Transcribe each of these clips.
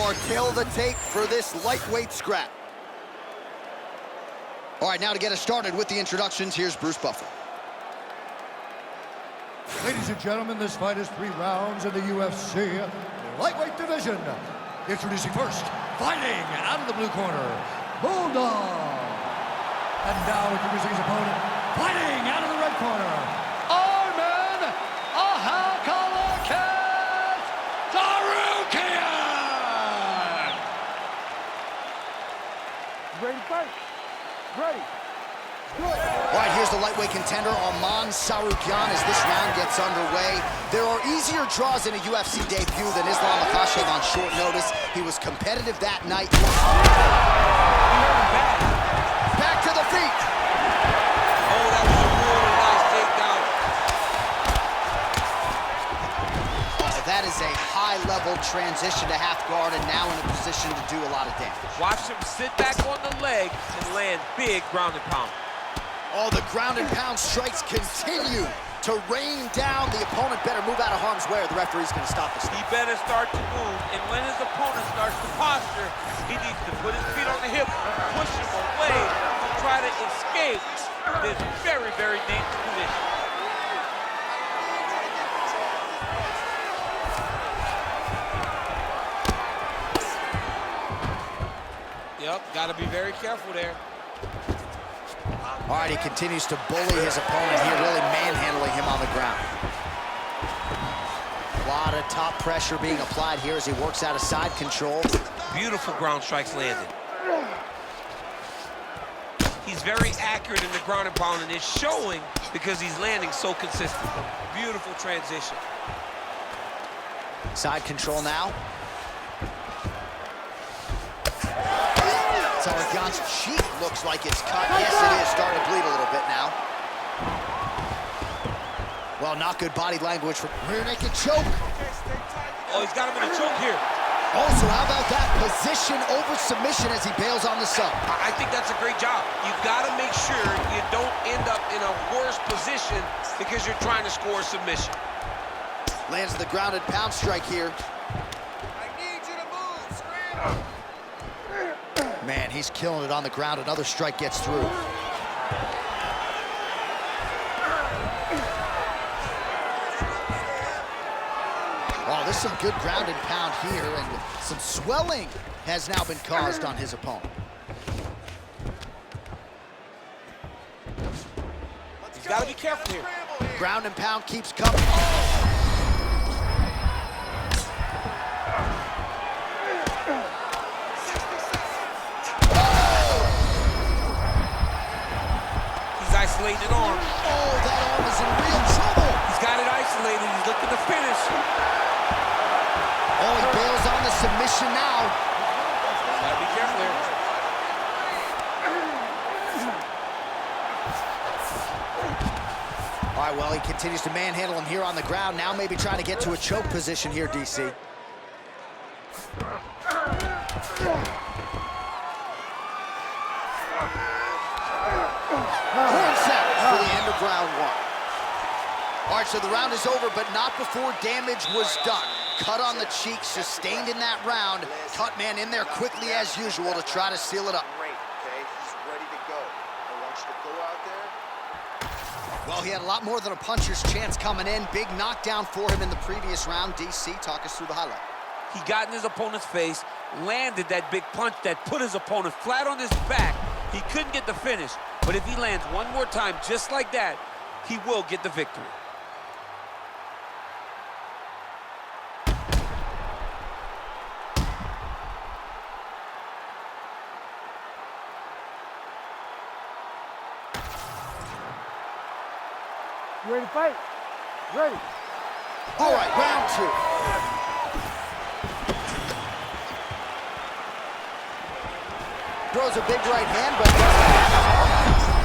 more tail of the tape for this lightweight scrap. All right, now to get us started with the introductions, here's Bruce Buffer. Ladies and gentlemen, this fight is 3 rounds in the UFC lightweight division. Introducing first, fighting out of the blue corner, Bulldog. And now introducing his opponent, fighting out of the red corner, ARMAN TSARUKYAN. Ready to fight? Ready. All right, here's the lightweight contender, ARMAN TSARUKYAN, as this round gets underway. There are easier draws in a UFC debut than Islam Makkaşarip on short notice. He was competitive that night. Back to the feet. Oh, that was a really nice takedown. That is a high-level transition to half guard, and now in a position to do a lot of damage. Watch him sit back on the leg and land big ground and pound. Oh, the ground and pound strikes continue to rain down. The opponent better move out of harm's way or the referee's going to stop this. He better start to move, and when his opponent starts to posture, he needs to put his feet on the hip and push him away to try to escape this very, very dangerous position. Yep, got to be very careful there. All right, he continues to bully his opponent here, really manhandling him on the ground. A lot of top pressure being applied here as he works out of side control. Beautiful ground strikes landed. He's very accurate in the ground and pound, and it's showing because he's landing so consistently. Beautiful transition. Side control now. Tsarukyan's cheek looks like it's cut. Yes, it is. Starting to bleed a little bit now. Well, not good body language for rear naked choke. Oh, he's got him in a choke here. Also, how about that position over submission as he bails on the sub? I think that's a great job. You've got to make sure you don't end up in a worse position because you're trying to score a submission. Lands the grounded pound strike here. I need you to move, scream. Man, he's killing it on the ground. Another strike gets through. Oh, there's some good ground and pound here, and some swelling has now been caused on his opponent. He's got to be careful here. Ground and pound keeps coming. Isolated arm. Oh, that arm is in real trouble. He's got it isolated. He's looking to finish. Oh, he bails on the submission now. Gotta be careful here. All right, well, he continues to manhandle him here on the ground. Now maybe trying to get to a choke position here, DC. For the end of round 1. All right, so the round is over, but not before damage was done. Cut on the cheek, sustained in that round. Cut man in there quickly as usual to try to seal it up. Great, okay? He's ready to go. I want you to go out there. Well, he had a lot more than a puncher's chance coming in. Big knockdown for him in the previous round. DC, talk us through the highlight. He got in his opponent's face, landed that big punch that put his opponent flat on his back. He couldn't get the finish, but if he lands one more time just like that, he will get the victory. You ready to fight? Ready. All right, round 2. Throws a big right hand, but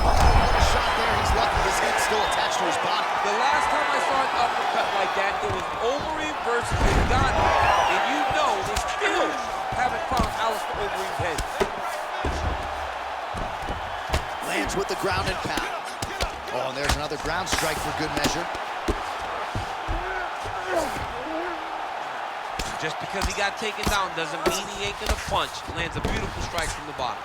what a shot there. He's lucky his head's still attached to his body. The last time I saw an uppercut like that, it was Overeem versus Ngannou, and you know they still haven't found Alistair Overeem's head. Lands with the ground and pound. Oh, and there's another ground strike for good measure. Just because he got taken down doesn't mean he ain't gonna punch. Lands a beautiful strike from the bottom.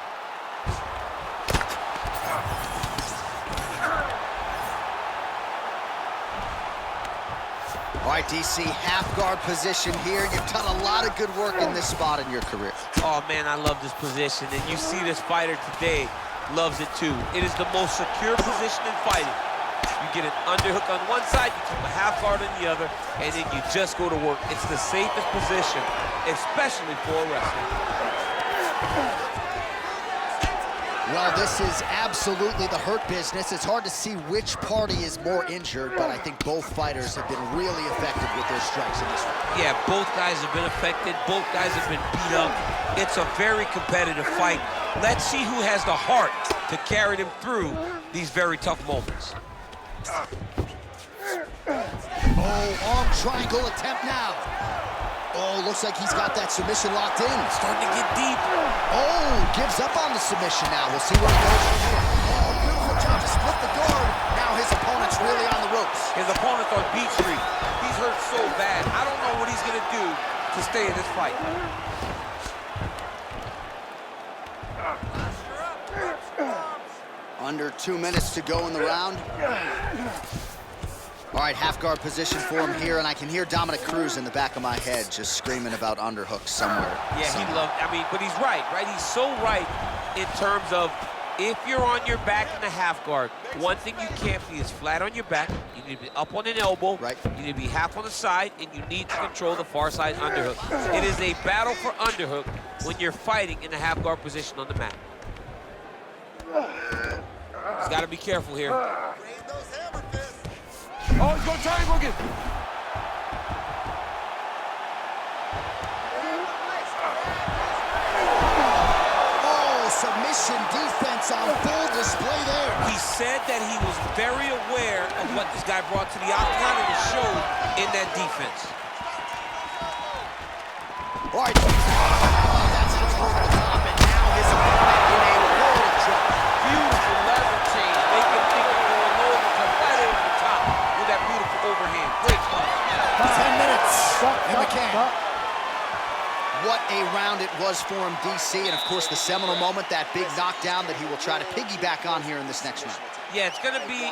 All right, DC, half guard position here. You've done a lot of good work in this spot in your career. Oh man, I love this position, and you see this fighter today loves it too. It is the most secure position in fighting. You get an underhook on one side, you keep a half guard on the other, and then you just go to work. It's the safest position, especially for a wrestler. Well, this is absolutely the hurt business. It's hard to see which party is more injured, but I think both fighters have been really effective with their strikes in this one. Yeah, both guys have been affected. Both guys have been beat up. It's a very competitive fight. Let's see who has the heart to carry them through these very tough moments. Oh, arm triangle attempt now. Oh, looks like he's got that submission locked in. Starting to get deep. Oh, gives up on the submission now. We'll see where he goes from here. Oh, beautiful job to split the guard. Now his opponent's really on the ropes. His opponent's on Beach Street. He's hurt so bad. I don't know what he's gonna do to stay in this fight. Under 2 minutes to go in the round. All right, half guard position for him here, and I can hear Dominic Cruz in the back of my head just screaming about underhooks somewhere. Yeah, he loved, but he's right? He's so right in terms of if you're on your back in the half guard, one thing you can't be is flat on your back. You need to be up on an elbow. Right. You need to be half on the side, and you need to control the far side underhook. It is a battle for underhook when you're fighting in the half guard position on the mat. He's got to be careful here. Oh, he's going to triangle again. Oh, submission defense on full display there. He said that he was very aware of what this guy brought to the octagon, and it showed in that defense. All right. Oh, that's just over the top, and now his opponent in a world of trouble. Beautiful lever change. Make him think of going low and come right over the top with that beautiful overhand. Great punch. 10 minutes in the can. Stop. What a round it was for him, DC, and of course the seminal moment, that big knockdown that he will try to piggyback on here in this next round. Yeah, it's going to be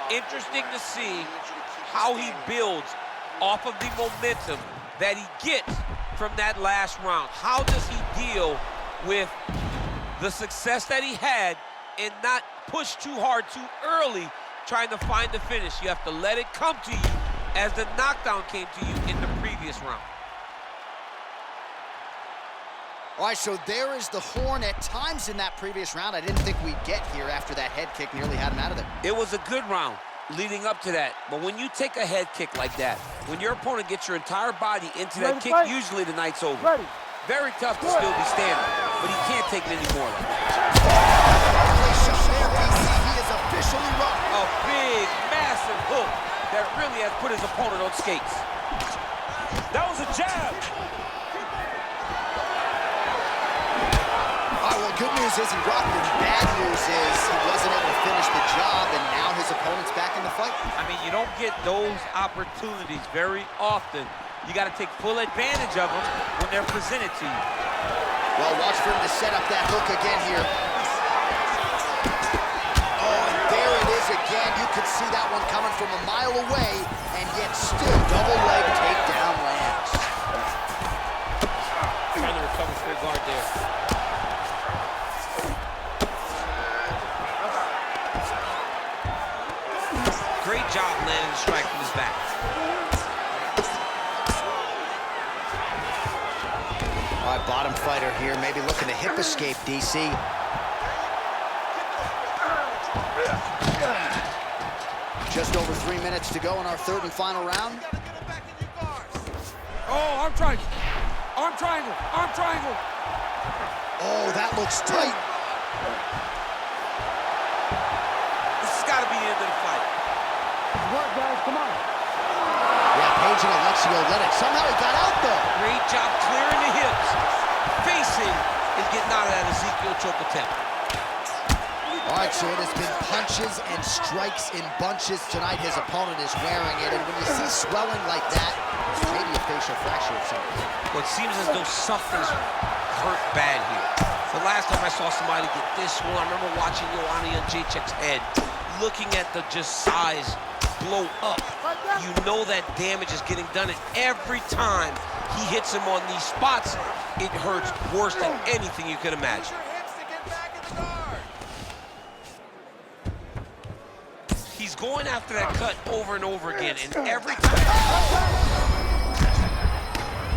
interesting to see how he builds off of the momentum that he gets from that last round. How does he deal with the success that he had and not push too hard too early trying to find the finish? You have to let it come to you as the knockdown came to you in the previous round. All right, so there is the horn at times in that previous round. I didn't think we'd get here after that head kick nearly had him out of there. It was a good round leading up to that, but when you take a head kick like that, when your opponent gets your entire body into that kick, usually the night's over. Ready. Very tough to still be standing, but he can't take it anymore. He is officially run. A big, massive hook that really has put his opponent on skates. That was a jab. All right, well, good news is he rocked him. Bad news is he wasn't able to finish the job, and now his opponent's back in the fight. I mean, you don't get those opportunities very often. You got to take full advantage of them when they're presented to you. Well, watch for him to set up that hook again here. Oh, and there it is again. You could see that one coming from a mile away, and yet still double leg takedown lands. Trying to recover full guard there. Great job landing the strike from his back. All right, bottom fighter here, maybe looking to hip escape, DC. Just over 3 minutes to go in our third and final round. Oh, arm triangle. Arm triangle. Arm triangle. Oh, that looks tight. This has got to be the end of the fight. Work, guys. Come on. Yeah, Page and Alexio let it. Somehow he got out, though. Great job clearing the hips. Facing and getting out of that Ezekiel choke attempt. All All right, so it has been punches and strikes in bunches tonight. His opponent is wearing it, and when you see swelling like that, maybe a facial fracture of something. Well, it seems as though something's hurt bad here. The last time I saw somebody get this swollen, I remember watching Joanna Jędrzejczyk's head, looking at the just size blow up. You know that damage is getting done, and every time he hits him on these spots, it hurts worse than anything you could imagine. He's going after that cut over and over again, and every time...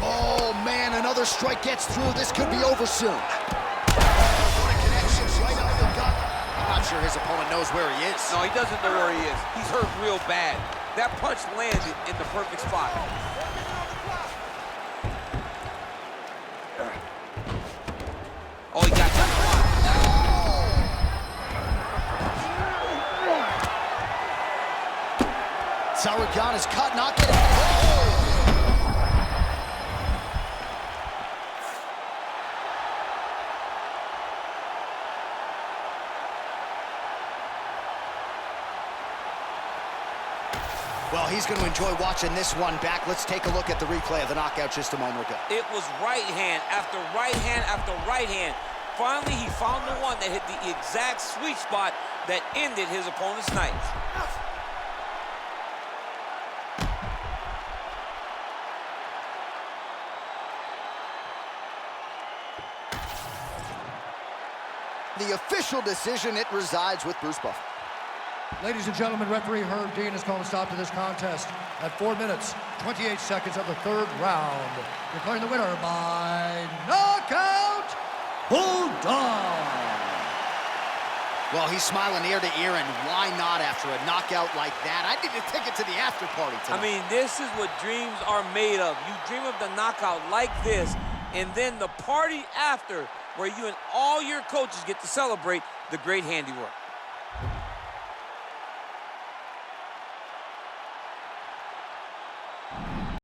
Oh, man, another strike gets through. This could be over soon. Connections right under the gut. I'm not sure his opponent knows where he is. No, he doesn't know where he is. He's hurt real bad. That punch landed in the perfect spot. Oh, he got that. Tsarukyan is cut, not getting... Well, he's going to enjoy watching this one back. Let's take a look at the replay of the knockout just a moment ago. It was right hand after right hand after right hand. Finally, he found the one that hit the exact sweet spot that ended his opponent's night. The official decision, it resides with Bruce Buffer. Ladies and gentlemen, referee Herb Dean has called a stop to this contest at 4 minutes, 28 seconds of the third round, declaring the winner by knockout, Bulldog. Well, he's smiling ear to ear, and why not after a knockout like that? I need a ticket to the after party tonight. I mean, this is what dreams are made of. You dream of the knockout like this, and then the party after, where you and all your coaches get to celebrate the great handiwork.